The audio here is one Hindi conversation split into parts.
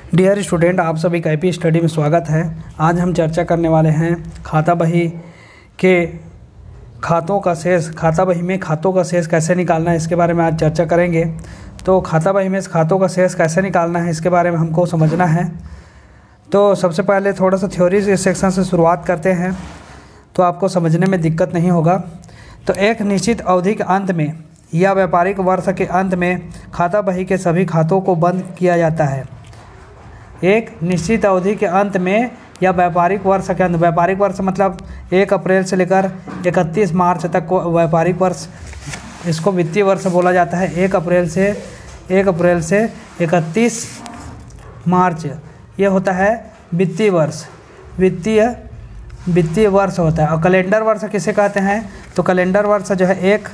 डियर स्टूडेंट, आप सभी का आईपी स्टडी में स्वागत है। आज हम चर्चा करने वाले हैं खाता बही के खातों का शेष, खाता बही में खातों का शेष कैसे निकालना है, इसके बारे में आज चर्चा करेंगे। तो खाता बही में खातों का शेष कैसे निकालना है, इसके बारे में हमको समझना है। तो सबसे पहले थोड़ा सा थ्योरी सेक्शन से शुरुआत करते हैं, तो आपको समझने में दिक्कत नहीं होगा। तो एक निश्चित अवधि के अंत में या व्यापारिक वर्ष के अंत में खाता बही के सभी खातों को बंद किया जाता है। एक निश्चित अवधि के अंत में या व्यापारिक वर्ष के अंत, व्यापारिक वर्ष मतलब 1 अप्रैल से लेकर 31 मार्च तक को व्यापारिक वर्ष, इसको वित्तीय वर्ष बोला जाता है। 1 अप्रैल से 31 मार्च ये होता है वित्तीय वर्ष, वित्तीय वर्ष होता है। और कैलेंडर वर्ष किसे कहते हैं? तो कैलेंडर वर्ष जो है 1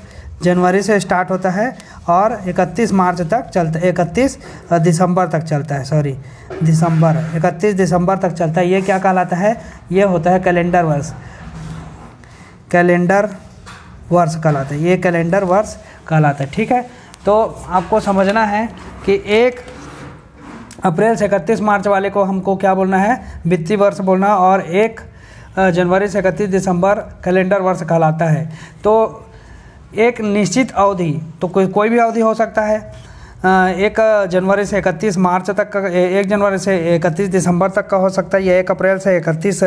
जनवरी से स्टार्ट होता है और 31 मार्च तक चलता है, 31 दिसंबर तक चलता है, 31 दिसंबर तक चलता है। ये क्या कहलाता है? ये होता है कैलेंडर वर्ष, कहलाता है। ये कैलेंडर वर्ष कहलाता है, ठीक है। तो आपको समझना है कि 1 अप्रैल से 31 मार्च वाले को हमको क्या बोलना है? वित्तीय वर्ष बोलना। और 1 जनवरी से 31 दिसंबर कैलेंडर वर्ष कहलाता है। तो एक निश्चित अवधि, तो कोई भी अवधि हो सकता है। 1 जनवरी से 31 मार्च तक का, 1 जनवरी से 31 दिसंबर तक का हो सकता है, या 1 अप्रैल से 31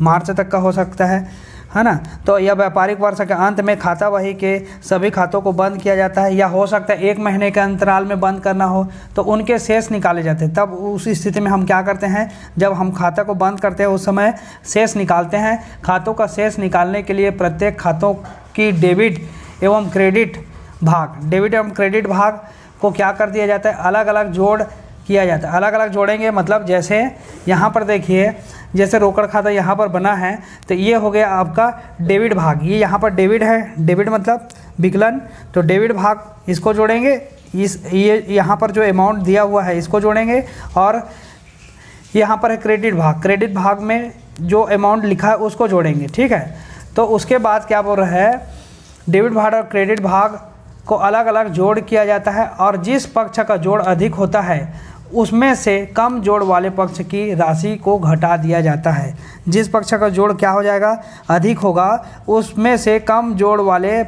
मार्च तक का हो सकता है ना। तो यह व्यापारिक वर्ष के अंत में खाता बही के सभी खातों को बंद किया जाता है, या हो सकता है 1 महीने के अंतराल में बंद करना हो, तो उनके शेष निकाले जाते हैं। तब उस स्थिति में हम क्या करते हैं? जब हम खाता को बंद करते हैं उस समय शेष निकालते हैं। खातों का शेष निकालने के लिए प्रत्येक खातों की डेबिट एवं क्रेडिट भाग को क्या कर दिया जाता है? अलग अलग जोड़ किया जाता है। अलग अलग जोड़ेंगे मतलब जैसे यहाँ पर देखिए, जैसे रोकड़ खाता यहाँ पर बना है, तो ये हो गया आपका डेबिट भाग। ये यहाँ पर डेबिट है, डेबिट मतलब विकलन, तो डेबिट भाग इसको जोड़ेंगे, ये यहाँ पर जो अमाउंट दिया हुआ है इसको जोड़ेंगे। और यहाँ पर है क्रेडिट भाग में जो अमाउंट लिखा है उसको जोड़ेंगे, ठीक है। तो उसके बाद क्या बोल रहा है? डेबिट भाग और क्रेडिट भाग को अलग अलग जोड़ किया जाता है, और जिस पक्ष का जोड़ अधिक होता है उसमें से कम जोड़ वाले पक्ष की राशि को घटा दिया जाता है। जिस पक्ष का जोड़ क्या हो जाएगा? अधिक होगा, उसमें से कम जोड़ वाले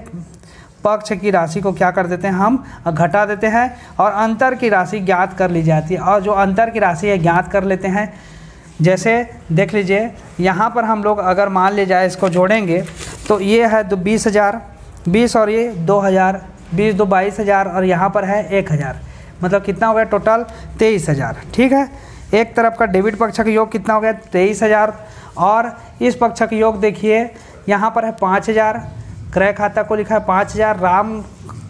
पक्ष की राशि को क्या कर देते हैं? हम घटा देते हैं, और अंतर की राशि ज्ञात कर ली जाती है। और जो अंतर की राशि है ज्ञात कर लेते हैं। जैसे देख लीजिए, यहाँ पर हम लोग अगर मान ले जाए इसको जोड़ेंगे, तो ये है 20,000, 20 और ये 2,000, 20 2 22,000, और यहाँ पर है 1,000, मतलब कितना हो गया टोटल? 23,000, ठीक है। एक तरफ का डेबिट पक्ष का योग कितना हो गया? 23,000। और इस पक्ष का योग देखिए, यहाँ पर है 5,000, क्रय खाता को लिखा है 5,000, राम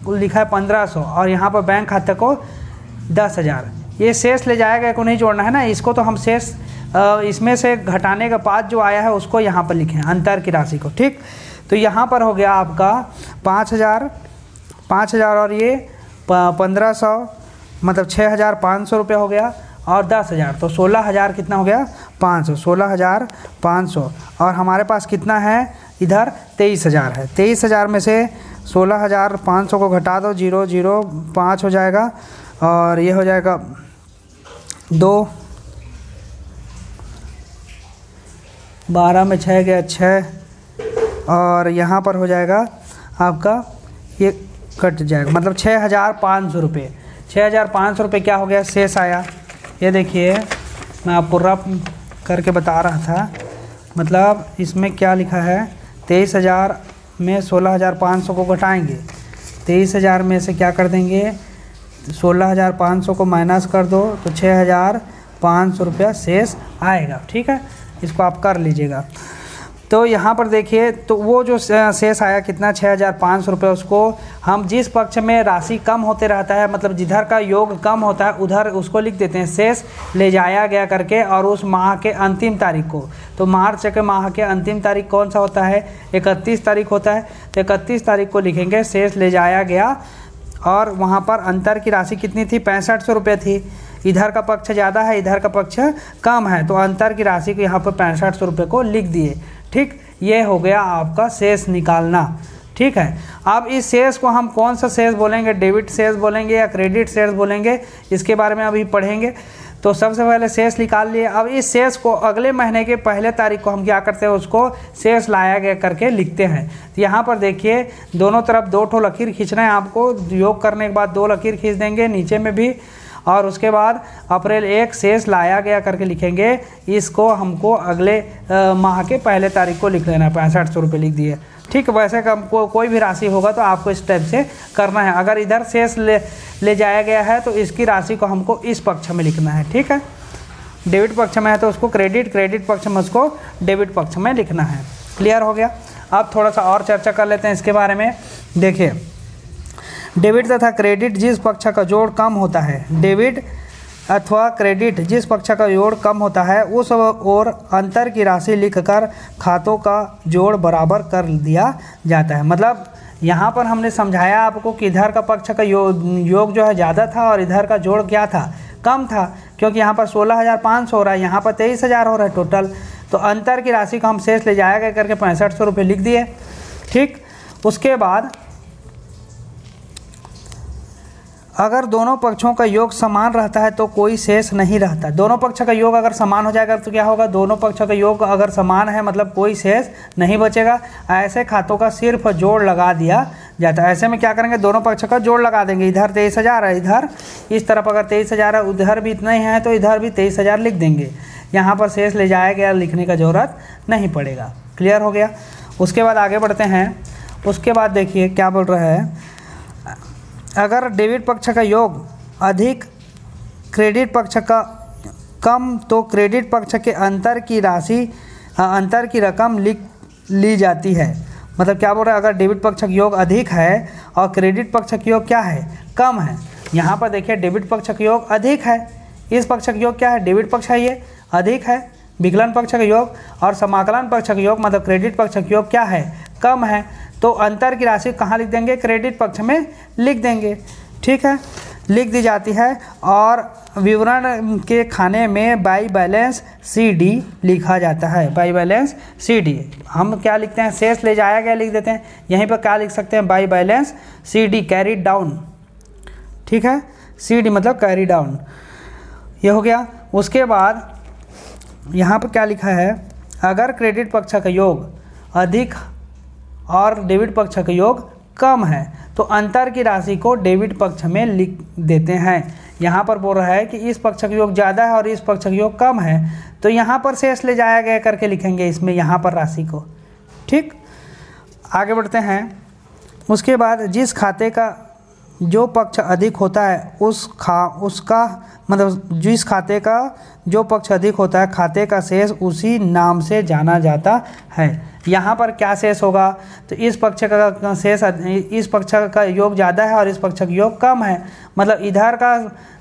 को लिखा है 1,500, और यहाँ पर बैंक खाता को 10,000। ये शेष ले जाएगा को नहीं जोड़ना है ना, इसको तो हम शेष इसमें से घटाने के बाद जो आया है उसको यहाँ पर लिखें, अंतर की राशि को, ठीक। तो यहाँ पर हो गया आपका 5,000 और ये 1,500, मतलब 6,500 रुपये हो गया, और 10,000 तो 16,000 कितना हो गया? 500, 16,500। और हमारे पास कितना है इधर? 23,000 है। 23,000 में से 16,500 को घटा दो, 005 हो जाएगा, और ये हो जाएगा 2, 12 में 6 गया 6, और यहाँ पर हो जाएगा आपका, ये कट जाएगा, मतलब 6,500 रुपये। 6,500 रुपये क्या हो गया? शेष आया। ये देखिए, मैं आपको रफ करके बता रहा था, मतलब इसमें क्या लिखा है? 23,000 में 16,500 को घटाएंगे, 23,000 में से क्या कर देंगे? 16,500 को माइनस कर दो, तो 6,500 रुपया शेष आएगा, ठीक है। इसको आप कर लीजिएगा। तो यहाँ पर देखिए, तो वो जो शेष आया कितना? 6,500 रुपये, उसको हम जिस पक्ष में राशि कम होते रहता है, मतलब जिधर का योग कम होता है उधर उसको लिख देते हैं शेष ले जाया गया करके, और उस माह के अंतिम तारीख को। तो मार्च के माह के अंतिम तारीख कौन सा होता है? 31 तारीख होता है। तो 31 तारीख को लिखेंगे शेष ले जाया गया, और वहाँ पर अंतर की राशि कितनी थी? 6500 रुपये थी। इधर का पक्ष ज़्यादा है, इधर का पक्ष कम है, तो अंतर की राशि को यहाँ पर 6500 रुपये को लिख दिए, ठीक। ये हो गया आपका शेष निकालना, ठीक है। अब इस शेष को हम कौन सा शेष बोलेंगे? डेबिट शेष बोलेंगे या क्रेडिट शेष बोलेंगे? इसके बारे में अभी पढ़ेंगे। तो सबसे पहले शेष निकाल लिए। अब इस शेष को अगले महीने के पहले तारीख को हम क्या करते हैं, उसको शेष लाया गया करके लिखते हैं। तो यहाँ पर देखिए दोनों तरफ 2 ठो लकीर खींचना है आपको। योग करने के बाद 2 लकीर खींच देंगे नीचे में भी, और उसके बाद अप्रैल 1 शेष लाया गया करके लिखेंगे। इसको हमको अगले माह के पहले तारीख को लिख लेना है। 6500 रुपये लिख दिए। ठीक, वैसे कोई भी राशि होगा तो आपको इस टाइप से करना है। अगर इधर शेष ले जाया गया है तो इसकी राशि को हमको इस पक्ष में लिखना है। ठीक है, डेबिट पक्ष में है तो उसको क्रेडिट पक्ष में उसको डेबिट पक्ष में लिखना है। क्लियर हो गया। अब थोड़ा सा और चर्चा कर लेते हैं इसके बारे में। देखिए, डेबिट तथा क्रेडिट जिस पक्ष का जोड़ कम होता है, डेबिट अथवा क्रेडिट जिस पक्ष का जोड़ कम होता है उस और अंतर की राशि लिखकर खातों का जोड़ बराबर कर दिया जाता है। मतलब यहाँ पर हमने समझाया आपको कि इधर का पक्ष का योग जो है ज़्यादा था और इधर का जोड़ क्या था, कम था, क्योंकि यहाँ पर 16,500 हो रहा है, यहाँ पर 23,000 हो रहा है टोटल। तो अंतर की राशि को हम शेष ले जाएगा करके 6500 रुपये लिख दिए। ठीक, उसके बाद अगर दोनों पक्षों का योग समान रहता है तो कोई शेष नहीं रहता। दोनों पक्ष का योग अगर समान हो जाएगा तो क्या होगा, दोनों पक्षों का योग अगर समान है मतलब कोई शेष नहीं बचेगा। ऐसे खातों का सिर्फ जोड़ लगा दिया जाता है। ऐसे में क्या करेंगे, दोनों पक्ष का जोड़ लगा देंगे। इधर 23,000 है, इधर इस तरफ अगर 23,000 है, उधर भी इतना ही है तो इधर भी 23,000 लिख देंगे। यहाँ पर शेष ले जाया गया लिखने का ज़रूरत नहीं पड़ेगा। क्लियर हो गया। उसके बाद आगे बढ़ते हैं। उसके बाद देखिए क्या बोल रहा है, अगर डेबिट पक्ष का योग अधिक क्रेडिट पक्ष का कम तो क्रेडिट पक्ष के अंतर की रकम लिख ली जाती है। मतलब क्या बोल रहा है, अगर डेबिट पक्ष का योग अधिक है और क्रेडिट पक्ष का योग क्या है, कम है। यहाँ पर देखिए डेबिट पक्ष का योग अधिक है, इस पक्ष का योग क्या है, डेबिट पक्ष है, ये अधिक है। विकलन पक्ष का योग और समाकलन पक्ष का योग मतलब क्रेडिट पक्ष का योग क्या है, कम है। तो अंतर की राशि कहाँ लिख देंगे, क्रेडिट पक्ष में लिख देंगे। ठीक है, लिख दी जाती है। और विवरण के खाने में बाई बैलेंस CD लिखा जाता है। बाई बैलेंस CD हम क्या लिखते हैं, शेष ले जाया गया लिख देते हैं। यहीं पर क्या लिख सकते हैं, by balance CD carry down. ठीक है, CD मतलब कैरी डाउन, ये हो गया। उसके बाद यहाँ पर क्या लिखा है, अगर क्रेडिट पक्ष का योग अधिक और डेबिट पक्ष का योग कम है तो अंतर की राशि को डेबिट पक्ष में लिख देते हैं। यहाँ पर बोल रहा है कि इस पक्ष का योग ज़्यादा है और इस पक्ष का योग कम है तो यहाँ पर शेष ले जाया गया करके लिखेंगे इसमें यहाँ पर राशि को। ठीक, आगे बढ़ते हैं। उसके बाद जिस खाते का जो पक्ष अधिक होता है उसका मतलब जिस खाते का जो पक्ष अधिक होता है खाते का शेष उसी नाम से जाना जाता है। यहाँ पर क्या शेष होगा, तो इस पक्ष का शेष, इस पक्ष का योग ज़्यादा है और इस पक्ष का योग कम है। मतलब इधर का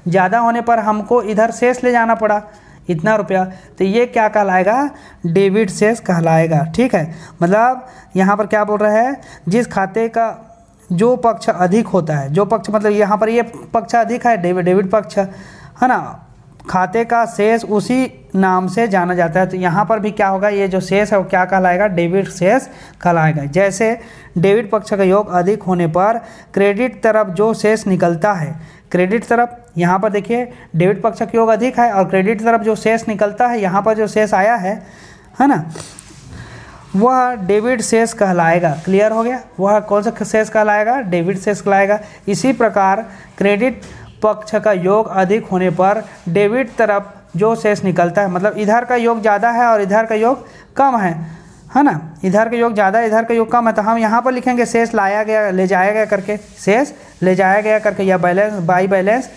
ज़्यादा होने पर हमको इधर शेष ले जाना पड़ा इतना रुपया, तो ये क्या कहलाएगा, डेबिट शेष कहलाएगा। ठीक है, मतलब यहाँ पर क्या बोल रहा है, जिस खाते का जो पक्ष अधिक होता है, जो पक्ष मतलब यहाँ पर ये पक्ष अधिक है, डेबिट पक्ष है ना, खाते का शेष उसी नाम से जाना जाता है। तो यहाँ पर भी क्या होगा, ये जो शेष है वो क्या कहलाएगा, डेबिट शेष कहलाएगा। जैसे डेबिट पक्ष का योग अधिक होने पर क्रेडिट तरफ जो शेष निकलता है, क्रेडिट तरफ यहाँ पर देखिए डेबिट पक्ष का योग अधिक है और क्रेडिट तरफ जो शेष निकलता है, यहाँ पर जो शेष आया है ना, वह डेबिट शेष कहलाएगा। क्लियर हो गया, वह कौन सा शेष कहलाएगा, डेबिट शेष कहलाएगा। इसी प्रकार क्रेडिट पक्ष का योग अधिक होने पर डेबिट तरफ जो शेष निकलता है, मतलब इधर का योग ज़्यादा है और इधर का योग कम है ना, इधर का योग ज़्यादा इधर का योग कम है, तो हम यहाँ पर लिखेंगे शेष लाया गया ले जाया गया करके, शेष ले जाया गया करके, या बैलेंस बाई बैलेंस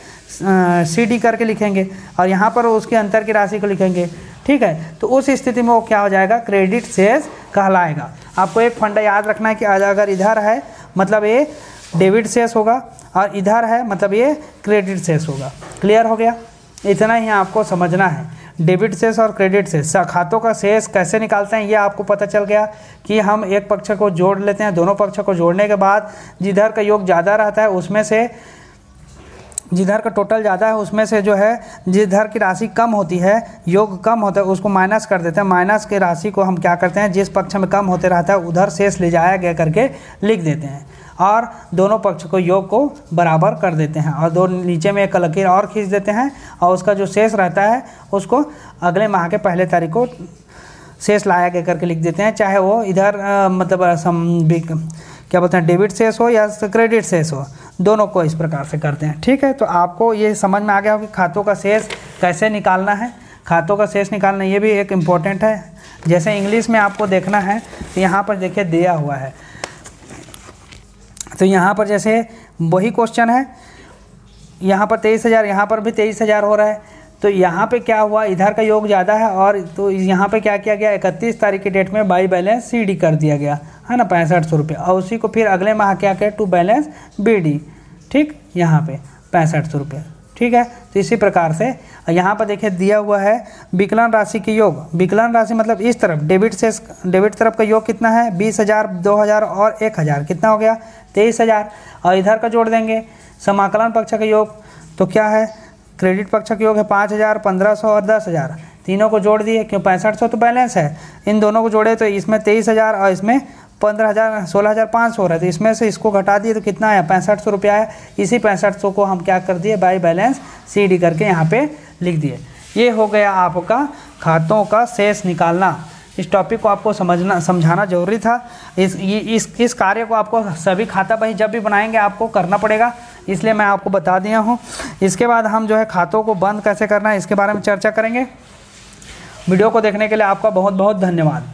CD करके लिखेंगे और यहाँ पर उसके अंतर की राशि को लिखेंगे। ठीक है, तो उस स्थिति में वो क्या हो जाएगा, क्रेडिट शेष कहलाएगा। आपको एक फंडा याद रखना है कि अगर इधर है मतलब ये डेबिट शेष होगा और इधर है मतलब ये क्रेडिट शेष होगा। क्लियर हो गया, इतना ही आपको समझना है। डेबिट शेष और क्रेडिट शेष, खातों का शेष कैसे निकालते हैं ये आपको पता चल गया कि हम एक पक्ष को जोड़ लेते हैं, दोनों पक्ष को जोड़ने के बाद जिधर का योग ज़्यादा रहता है उसमें से, जिधर का टोटल ज़्यादा है उसमें से जो है जिधर की राशि कम होती है, योग कम होता है, उसको माइनस कर देते हैं। माइनस के राशि को हम क्या करते हैं, जिस पक्ष में कम होते रहता है उधर शेष ले जाया गया करके लिख देते हैं। और दोनों पक्ष को योग को बराबर कर देते हैं और दो नीचे में एक लकीर और खींच देते हैं और उसका जो शेष रहता है उसको अगले माह के पहले तारीख को शेष लाया गया करके लिख देते हैं, चाहे वो इधर क्या बोलते हैं डेबिट शेष हो या क्रेडिट शेष हो, दोनों को इस प्रकार से करते हैं। ठीक है, तो आपको ये समझ में आ गया हो कि खातों का शेष कैसे निकालना है। खातों का शेष निकालना ये भी एक इम्पॉर्टेंट है। जैसे इंग्लिश में आपको देखना है तो यहाँ पर देखिए दिया हुआ है, तो यहाँ पर जैसे वही क्वेश्चन है, यहाँ पर 23,000, यहाँ पर भी 23,000 हो रहा है। तो यहाँ पे क्या हुआ, इधर का योग ज़्यादा है और तो यहाँ पे क्या किया गया, 31 तारीख की डेट में बाई बैलेंस CD कर दिया गया है ना 6500 रुपये, और उसी को फिर अगले माह क्या किया टू बैलेंस BD, ठीक, यहाँ पे 6500 रुपये। ठीक है, तो इसी प्रकार से यहाँ पर देखिए दिया हुआ है विकलन राशि के योग। विकलन राशि मतलब इस तरफ डेबिट तरफ का योग कितना है 20,000, 2,000 और 1,000, कितना हो गया 23,000, और इधर का जोड़ देंगे समाकलन पक्ष का योग, तो क्या है क्रेडिट पक्ष का योग है 5,000, 1,500 और 10,000, तीनों को जोड़ दिए क्यों 6500 तो बैलेंस है, इन दोनों को जोड़े तो इसमें 23,000 और इसमें 15,000 16,500 हो रहा है, तो इसमें से इसको घटा दिए तो कितना आया 6500 रुपया आया। इसी 6500 को हम क्या कर दिए बाई बैलेंस CD करके यहाँ पे लिख दिए। ये हो गया आपका खातों का शेष निकालना। इस टॉपिक को आपको समझाना जरूरी था। इस कार्य को आपको सभी खाता बही जब भी बनाएंगे आपको करना पड़ेगा, इसलिए मैं आपको बता दिया हूँ। इसके बाद हम जो है खातों को बंद कैसे करना है इसके बारे में चर्चा करेंगे। वीडियो को देखने के लिए आपका बहुत बहुत धन्यवाद।